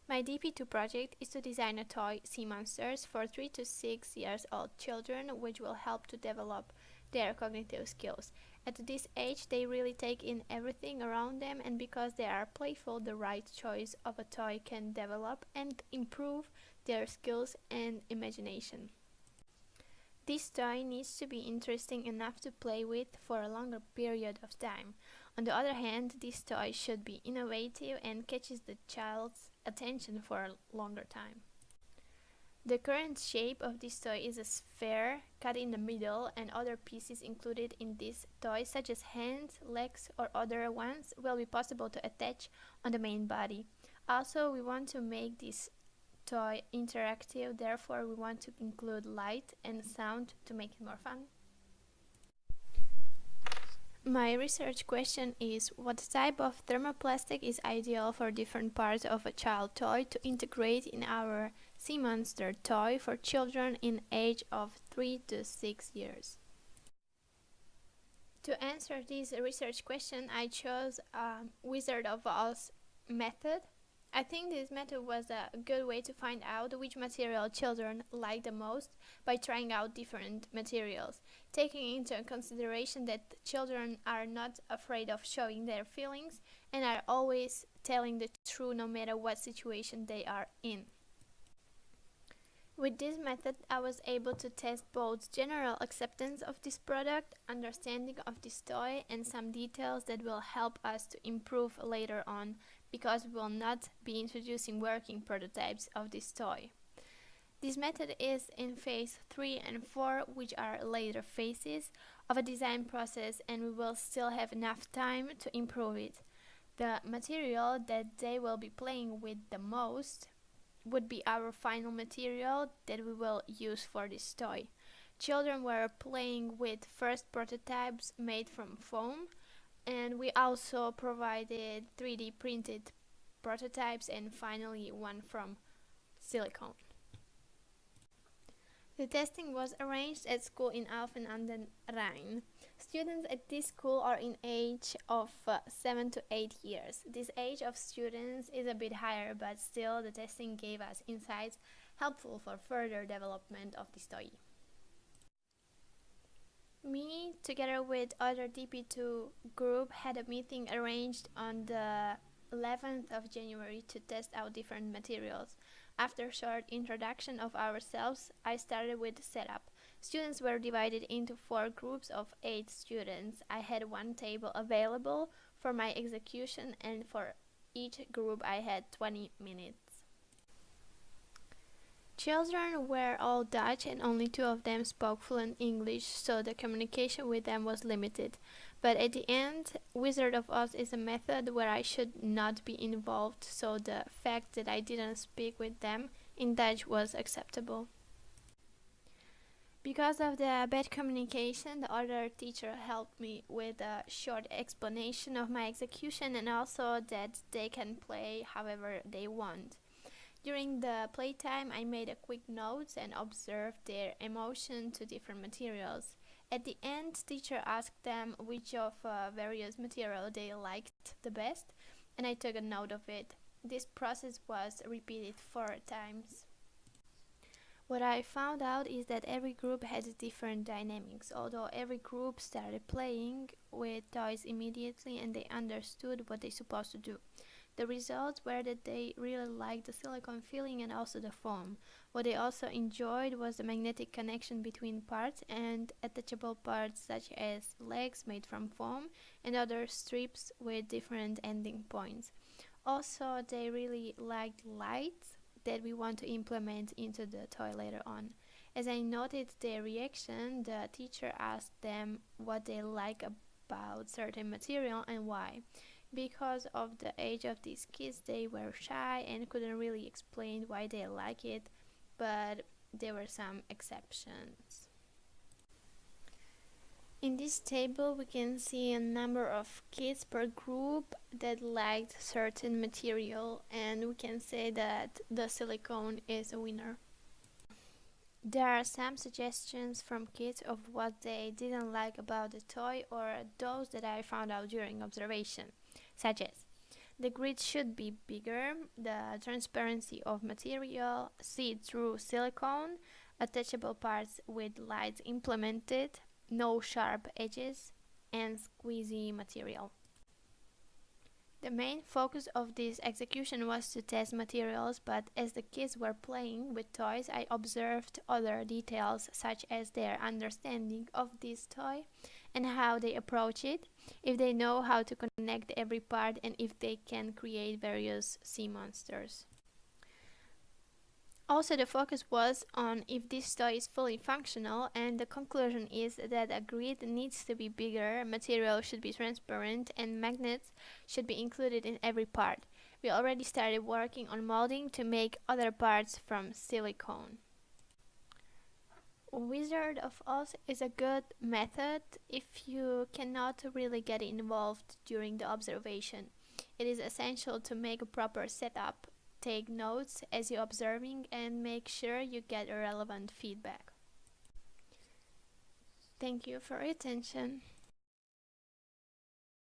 My DP2 project is to design a toy sea monsters for 3 to 6 years old children, which will help to develop their cognitive skills. At this age, they really take in everything around them, and because they are playful, the right choice of a toy can develop and improve their skills and imagination. This toy needs to be interesting enough to play with for a longer period of time. On the other hand, this toy should be innovative and catches the child's attention for a longer time. The current shape of this toy is a sphere cut in the middle, and other pieces included in this toy such as hands, legs or other ones will be possible to attach on the main body. Also, we want to make this toy interactive, therefore we want to include light and sound to make it more fun. My research question is what type of thermoplastic is ideal for different parts of a child toy to integrate in our sea monster toy for children in age of 3 to 6 years. To answer this research question, I chose Wizard of Oz method. I think this method was a good way to find out which material children like the most by trying out different materials, taking into consideration that children are not afraid of showing their feelings and are always telling the truth no matter what situation they are in. With this method, I was able to test both general acceptance of this product, understanding of this toy, and some details that will help us to improve later on, because we will not be introducing working prototypes of this toy. This method is in phase 3 and 4, which are later phases of a design process, and we will still have enough time to improve it. The material that they will be playing with the most would be our final material that we will use for this toy. Children were playing with first prototypes made from foam, and we also provided 3D printed prototypes and finally one from silicone. The testing was arranged at school in Alphen aan den Rijn. Students at this school are in age of 7 to 8 years. This age of students is a bit higher, but still the testing gave us insights helpful for further development of this toy. Me, together with other DP2 group, had a meeting arranged on the 11th of January to test out different materials. After a short introduction of ourselves, I started with the setup. Students were divided into 4 groups of 8 students. I had 1 table available for my execution, and for each group I had 20 minutes. Children were all Dutch and only 2 of them spoke fluent English, so the communication with them was limited. But at the end, Wizard of Oz is a method where I should not be involved, so the fact that I didn't speak with them in Dutch was acceptable. Because of the bad communication, the other teacher helped me with a short explanation of my execution and also that they can play however they want. During the playtime, I made a quick notes and observed their emotion to different materials. At the end, teacher asked them which of various material they liked the best, and I took a note of it. This process was repeated 4 times. What I found out is that every group has different dynamics, although every group started playing with toys immediately and they understood what they're supposed to do. The results were that they really liked the silicone feeling and also the foam. What they also enjoyed was the magnetic connection between parts and attachable parts such as legs made from foam and other strips with different ending points. Also, they really liked lights that we want to implement into the toy later on. As I noted their reaction, the teacher asked them what they like about certain material and why. Because of the age of these kids, they were shy and couldn't really explain why they like it, but there were some exceptions. In this table we can see a number of kids per group that liked certain material, and we can say that the silicone is a winner. There are some suggestions from kids of what they didn't like about the toy or those that I found out during observation, such as The grid should be bigger, the transparency of material, see-through silicone, attachable parts with lights implemented, no sharp edges, and squeezy material. The main focus of this execution was to test materials, but as the kids were playing with toys, I observed other details such as their understanding of this toy and how they approach it, if they know how to connect every part, and if they can create various sea monsters. Also, the focus was on if this toy is fully functional, and the conclusion is that a grid needs to be bigger, material should be transparent, and magnets should be included in every part. We already started working on molding to make other parts from silicone. Wizard of Oz is a good method if you cannot really get involved during the observation. It is essential to make a proper setup, take notes as you're observing, and make sure you get relevant feedback. Thank you for your attention.